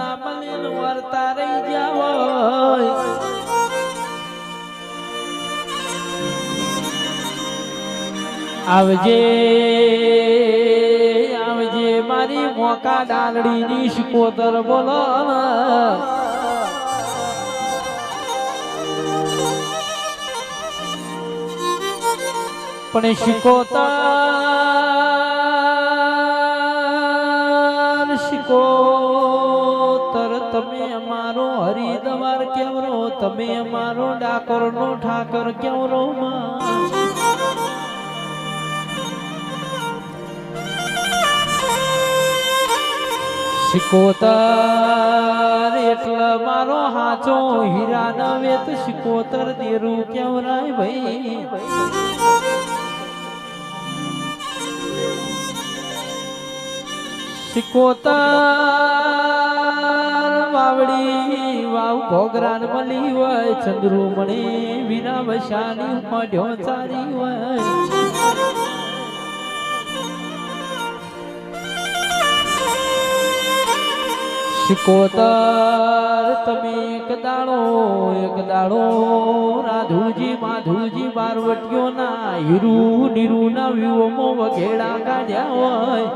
ના મળીન વર્તા રહી ગયા હોય આવજે આવજે મારી મોકા ડાલડી ની શિકોતર બોલો પણ શિકોતર તમે અમારો હરિદ્વાર કેવરો તમે અમારો ડાકોર નો ઠાકર કેવરો શિકોતર એટલે મારો હાચો હીરા ન વેત શિકોતર દેરું કેવરાય ભાઈ શિકોતર વાવડી વાવ ભોગરાન મળી હોય ચંદ્રુ મણે વિના વશાની મઢ્યો ચારી હોય શિકોતર તમે એક દાડો રાધુજી માધુજી બારવટીઓ ના હીરું નીરું ના વ્યુમો વઘેડા કાઢ્યા હોય